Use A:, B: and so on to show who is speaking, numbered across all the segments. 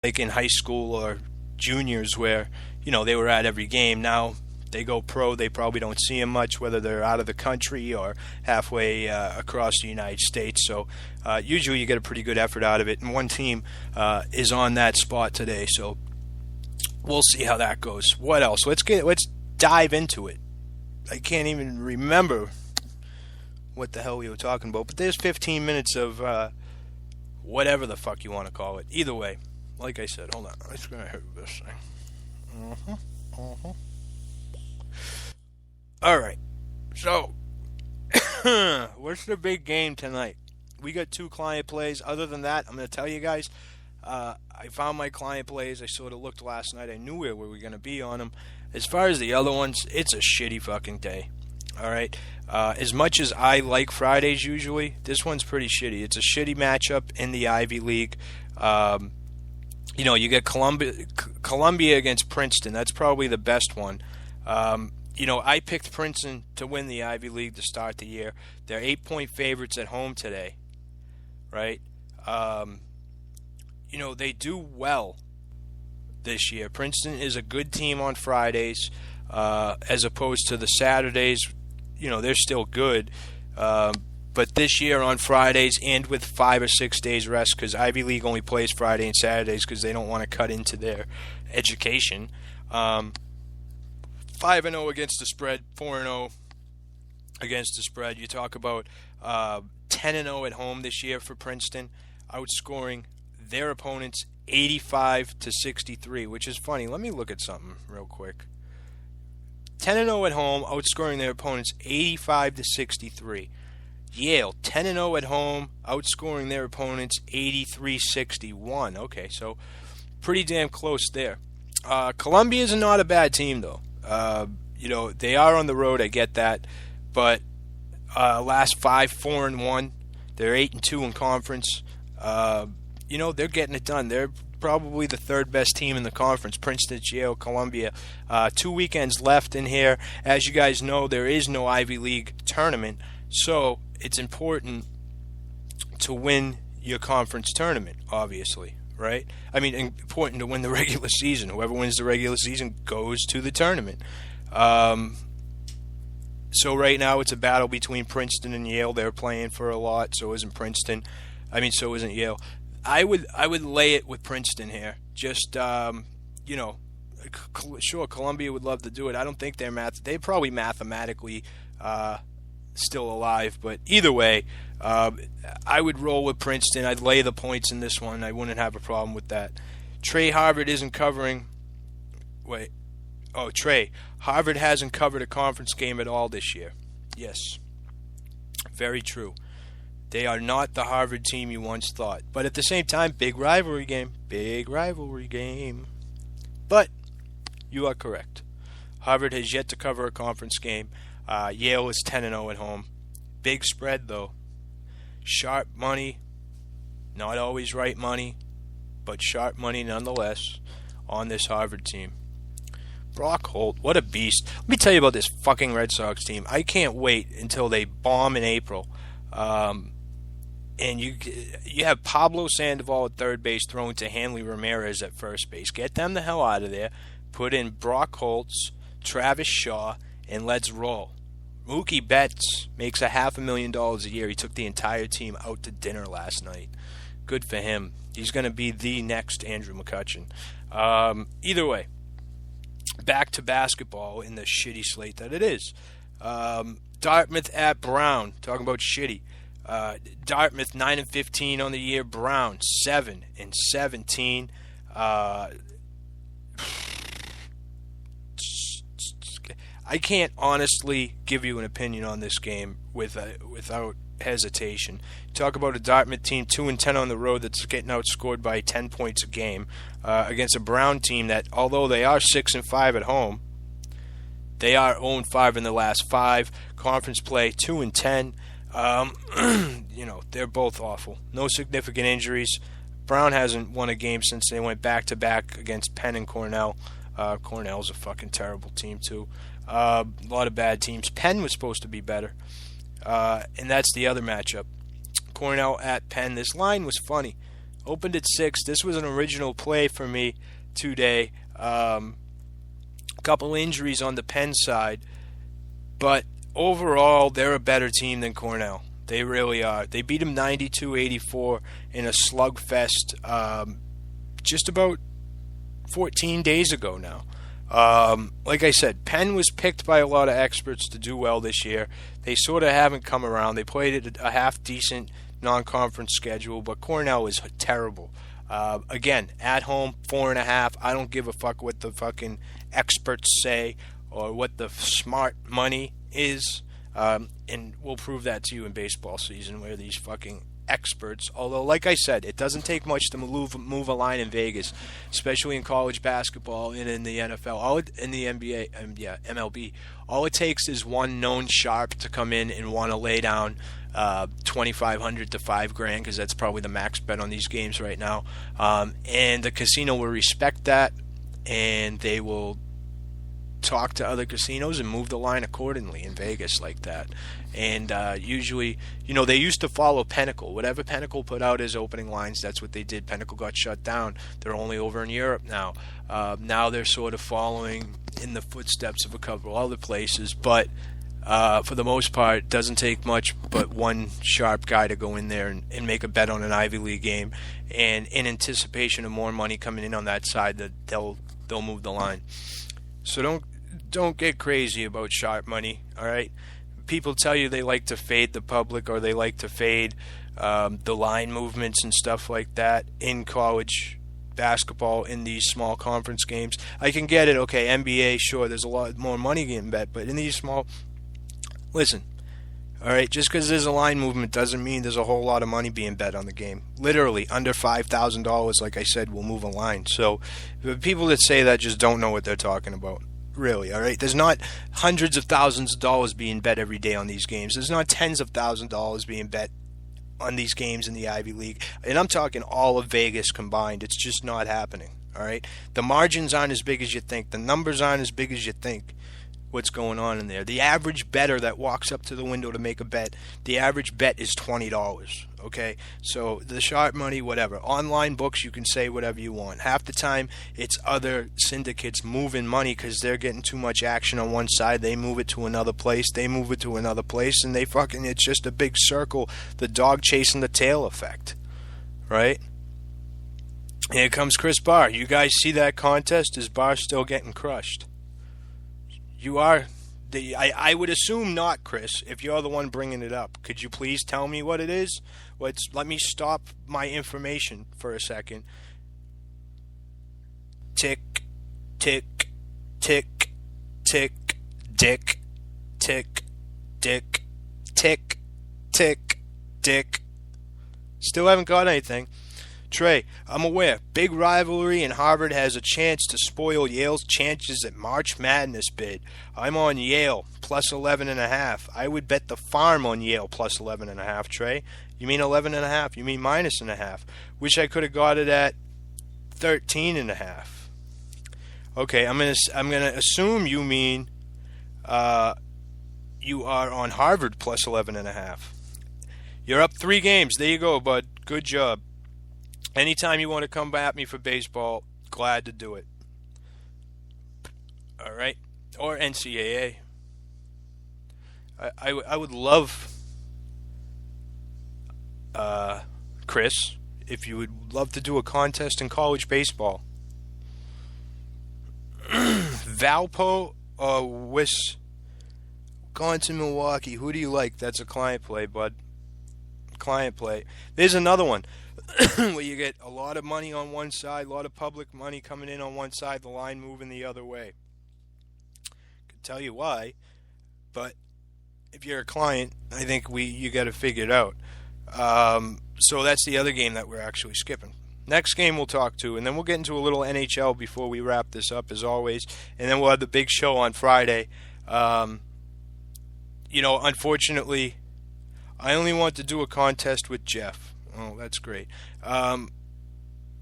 A: like in high school or juniors where, they were at every game. Now they go pro, they probably don't see them much, whether they're out of the country or halfway across the United States. So usually you get a pretty good effort out of it, and one team is on that spot today. So we'll see how that goes. What else? Let's dive into it. I can't even remember what the hell we were talking about, but there's 15 minutes of whatever the fuck you want to call it. Either way, like I said, hold on. I'm just gonna hit this thing. All right. So, what's the big game tonight? We got 2 client plays. Other than that, I'm going to tell you guys, I found my client plays. I sort of looked last night. I knew where we were going to be on them. As far as the other ones, it's a shitty fucking day. All right? As much as I like Fridays usually, this one's pretty shitty. It's a shitty matchup in the Ivy League. You get Columbia against Princeton. That's probably the best one. I picked Princeton to win the Ivy League to start the year. They're 8-point favorites at home today, right? They do well this year. Princeton is a good team on Fridays, as opposed to the Saturdays. They're still good. But this year on Fridays and with 5 or 6 days rest, because Ivy League only plays Friday and Saturdays because they don't want to cut into their education. 5-0 against the spread, 4-0 against the spread. You talk about 10-0 at home this year for Princeton, outscoring their opponents 85-63, which is funny. Let me look at something real quick. 10-0 at home, outscoring their opponents 85-63. Yale 10-0 at home, outscoring their opponents 83-61. Okay, so pretty damn close there. Columbia is not a bad team though. They are on the road, I get that, but last 5 4-1. They're 8-2 in conference. They're getting it done. They're probably the 3rd best team in the conference. Princeton, Yale, Columbia. 2 weekends left in here. As you guys know, there is no Ivy League tournament, so it's important to win your conference tournament, obviously, right? I mean, important to win the regular season. Whoever wins the regular season goes to the tournament. So right now it's a battle between Princeton and Yale. They're playing for a lot. So isn't Princeton. So isn't Yale. I would lay it with Princeton here. Just sure, Columbia would love to do it. I don't think they're probably mathematically still alive, but either way, I would roll with Princeton. I'd lay the points in this one. I wouldn't have a problem with that. Trey Harvard isn't covering. Trey Harvard hasn't covered a conference game at all this year. Yes, very true. They are not the Harvard team you once thought. But at the same time, big rivalry game. But you are correct. Harvard has yet to cover a conference game. Yale is 10-0 at home. Big spread, though. Sharp money. Not always right money, but sharp money nonetheless on this Harvard team. Brock Holt, what a beast. Let me tell you about this fucking Red Sox team. I can't wait until they bomb in April. And you have Pablo Sandoval at third base thrown to Hanley Ramirez at first base. Get them the hell out of there. Put in Brock Holtz, Travis Shaw, and let's roll. Mookie Betts makes $500,000 a year. He took the entire team out to dinner last night. Good for him. He's going to be the next Andrew McCutchen. Either way, back to basketball in the shitty slate that it is. Dartmouth at Brown. Talking about shitty. Dartmouth 9-15 on the year. Brown 7-17. I can't honestly give you an opinion on this game without hesitation. Talk about a Dartmouth team 2-10 on the road that's getting outscored by 10 points a game against a Brown team that, although they are 6-5 at home, they are 0-5 in the last 5. Conference play 2-10. They're both awful. No significant injuries. Brown hasn't won a game since they went back-to-back against Penn and Cornell. Cornell's a fucking terrible team, too. A lot of bad teams. Penn was supposed to be better. And that's the other matchup. Cornell at Penn. This line was funny. Opened at 6. This was an original play for me today. A couple injuries on the Penn side, but overall, they're a better team than Cornell. They really are. They beat them 92-84 in a slugfest just about 14 days ago now. Like I said, Penn was picked by a lot of experts to do well this year. They sort of haven't come around. They played a half-decent non-conference schedule, but Cornell is terrible. Again, at home, 4.5. I don't give a fuck what the fucking experts say or what the smart money is. And we'll prove that to you in baseball season where these fucking experts, although like I said, it doesn't take much to move a line in Vegas, especially in college basketball and in the NFL, in the NBA, MLB. All it takes is one known sharp to come in and want to lay down $2,500 to $5,000 because that's probably the max bet on these games right now. And the casino will respect that, and they will talk to other casinos and move the line accordingly in Vegas like that. And usually, they used to follow Pinnacle. Whatever Pinnacle put out as opening lines, that's what they did. Pinnacle got shut down. They're only over in Europe now. Now they're sort of following in the footsteps of a couple other places. But for the most part, it doesn't take much but one sharp guy to go in there and make a bet on an Ivy League game. And in anticipation of more money coming in on that side, that they'll move the line. So don't get crazy about sharp money, all right? People tell you they like to fade the public or they like to fade the line movements and stuff like that in college basketball in these small conference games. I can get it, okay, NBA, sure, there's a lot more money getting bet, but in these small... Listen, all right, just because there's a line movement doesn't mean there's a whole lot of money being bet on the game. Literally, under $5,000, like I said, will move a line. So the people that say that just don't know what they're talking about. Really, all right? There's not hundreds of thousands of dollars being bet every day on these games. There's not tens of thousands of dollars being bet on these games in the Ivy League. And I'm talking all of Vegas combined. It's just not happening, all right? The margins aren't as big as you think. The numbers aren't as big as you think. What's going on in there? The average bettor that walks up to the window to make a bet, the average bet is $20, okay? So the sharp money, whatever. Online books, you can say whatever you want. Half the time, it's other syndicates moving money because they're getting too much action on one side. They move it to another place. They move it to another place, and it's just a big circle. The dog chasing the tail effect, right? Here comes Chris Barr. You guys see that contest? Is Barr still getting crushed? You are. I would assume not, Chris, if you're the one bringing it up. Could you please tell me what it is? Let me stop my information for a second. Tick, tick, tick, tick, dick, tick, dick, tick, tick, dick. Still haven't got anything. Trey, I'm aware. Big rivalry, and Harvard has a chance to spoil Yale's chances at March Madness bid. I'm on Yale, plus 11.5. I would bet the farm on Yale, plus 11.5, Trey. You mean 11.5? You mean minus and a half? Wish I could have got it at 13.5. Okay, I'm gonna assume you mean you are on Harvard, plus 11.5. You're up 3 games. There you go, bud. Good job. Anytime you want to come at me for baseball, glad to do it. All right? Or NCAA. I would love, Chris, if you would love to do a contest in college baseball. Valpo or Wisconsin, Milwaukee. Who do you like? That's a client play, bud. Client play. There's another one. Where you get a lot of money on one side, a lot of public money coming in on one side, the line moving the other way. Could tell you why, but if you're a client, I think you got to figure it out. So that's the other game that we're actually skipping. Next game we'll talk to, and then we'll get into a little NHL before we wrap this up, as always, and then we'll have the big show on Friday. Unfortunately, I only want to do a contest with Jeff. Oh, that's great.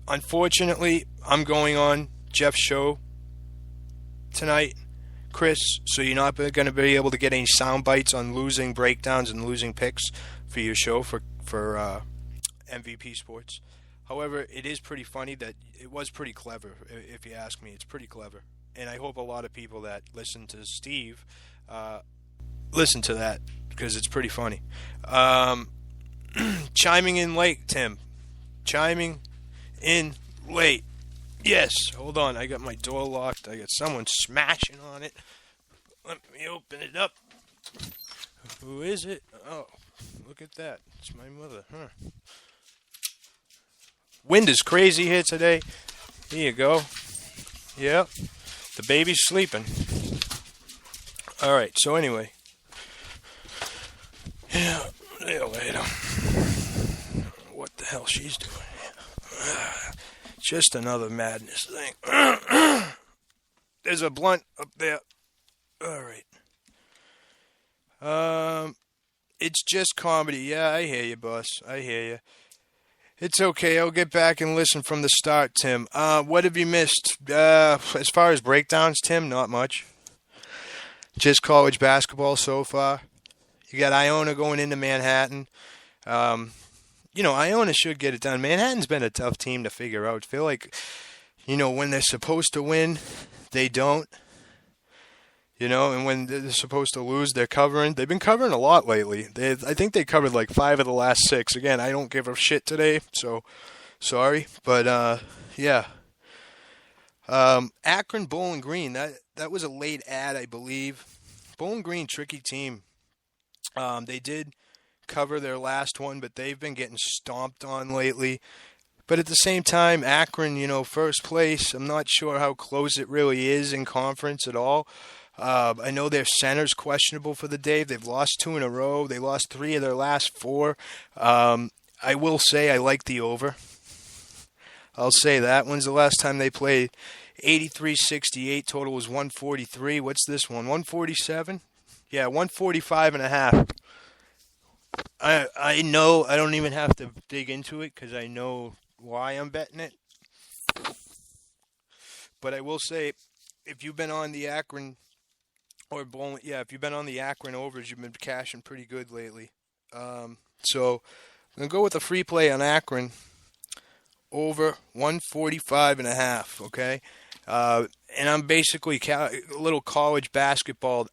A: Unfortunately, I'm going on Jeff's show tonight, Chris, so you're not going to be able to get any sound bites on losing breakdowns and losing picks for your show for MVP Sports. However, it is pretty funny that it was pretty clever, if you ask me. It's pretty clever. And I hope a lot of people that listen to Steve listen to that because it's pretty funny. Chiming in late, Tim. Chiming in late. Yes. Hold on. I got my door locked. I got someone smashing on it. Let me open it up. Who is it? Oh, look at that. It's my mother. Huh. Wind is crazy here today. Here you go. Yep. The baby's sleeping. All right. So anyway. Yeah. Later. What the hell she's doing? Just another madness thing. There's a blunt up there. All right. It's just comedy. Yeah, I hear you, boss. I hear you. It's okay. I'll get back and listen from the start, Tim. What have you missed? As far as breakdowns, Tim, not much. Just college basketball so far. You got Iona going into Manhattan. Iona should get it done. Manhattan's been a tough team to figure out. I feel like, when they're supposed to win, they don't. And when they're supposed to lose, they're covering. They've been covering a lot lately. I think they covered like 5 of the last 6. Again, I don't give a shit today, so sorry. But, yeah. Akron, Bowling Green, that was a late ad, I believe. Bowling Green, tricky team. They did cover their last one, but they've been getting stomped on lately. But at the same time, Akron, first place. I'm not sure how close it really is in conference at all. I know their center's questionable for the day. They've lost 2 in a row. They lost 3 of their last 4. I will say I like the over. I'll say that. When's the last time they played? 83-68. Total was 143. What's this one? 147? Yeah, 145.5. I know I don't even have to dig into it because I know why I'm betting it. But I will say, if you've been on the Akron if you've been on the Akron overs, you've been cashing pretty good lately. So I'm gonna go with a free play on Akron over 145.5. Okay, and I'm basically a little college basketball.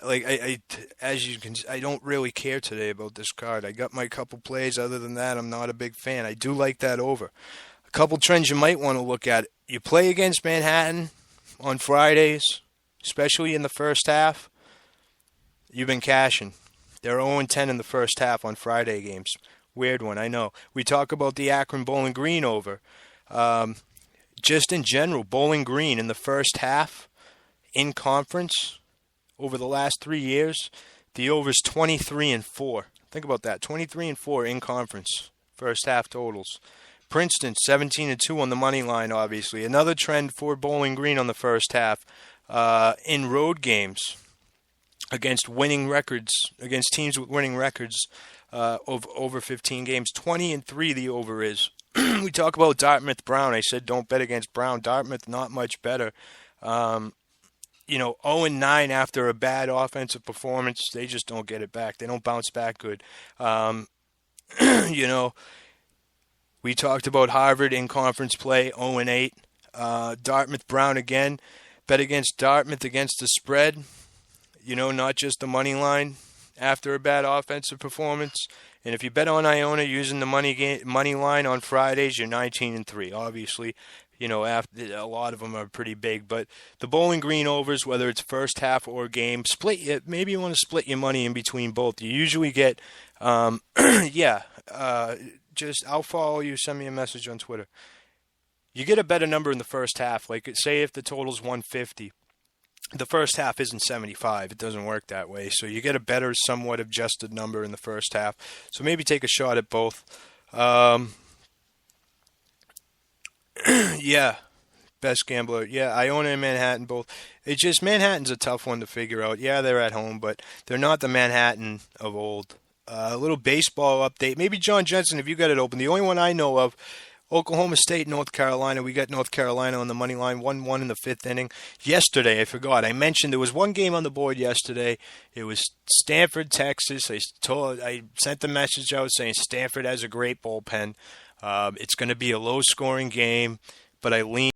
A: Like as you can, I don't really care today about this card. I got my couple plays. Other than that, I'm not a big fan. I do like that over. A couple trends you might want to look at. You play against Manhattan on Fridays, especially in the first half. You've been cashing. They're 0-10 in the first half on Friday games. Weird one, I know. We talk about the Akron Bowling Green over. Just in general, Bowling Green in the first half in conference. Over the last 3 years, the over's 23-4. Think about that, 23-4 in conference, first half totals. Princeton 17-2 on the money line, obviously. Another trend for Bowling Green on the first half in road games against teams with winning records of over 15 games. 20-3 the over is. We talk about Dartmouth Brown. I said don't bet against Brown. Dartmouth not much better. 0-9 after a bad offensive performance, they just don't get it back. They don't bounce back good. We talked about Harvard in conference play, 0-8. Dartmouth Brown again. Bet against Dartmouth against the spread. Not just the money line after a bad offensive performance. And if you bet on Iona using the money line on Fridays, you're 19-3. Obviously, after a lot of them are pretty big, but the Bowling Green overs, whether it's first half or game, maybe you want to split your money in between both. You usually get, I'll follow you, send me a message on Twitter. You get a better number in the first half. Like, say if the total's 150, the first half isn't 75. It doesn't work that way. So you get a better, somewhat adjusted number in the first half. So maybe take a shot at both. Yeah, best gambler. Yeah, Iona and Manhattan both. It's just Manhattan's a tough one to figure out. Yeah, they're at home, but they're not the Manhattan of old. A little baseball update. Maybe John Jensen, if you got it open. The only one I know of, Oklahoma State, North Carolina. We got North Carolina on the money line, 1-1 in the 5th inning. Yesterday, I forgot. I mentioned there was one game on the board yesterday. It was Stanford, Texas. I sent the message out saying Stanford has a great bullpen. It's going to be a low-scoring game, but I lean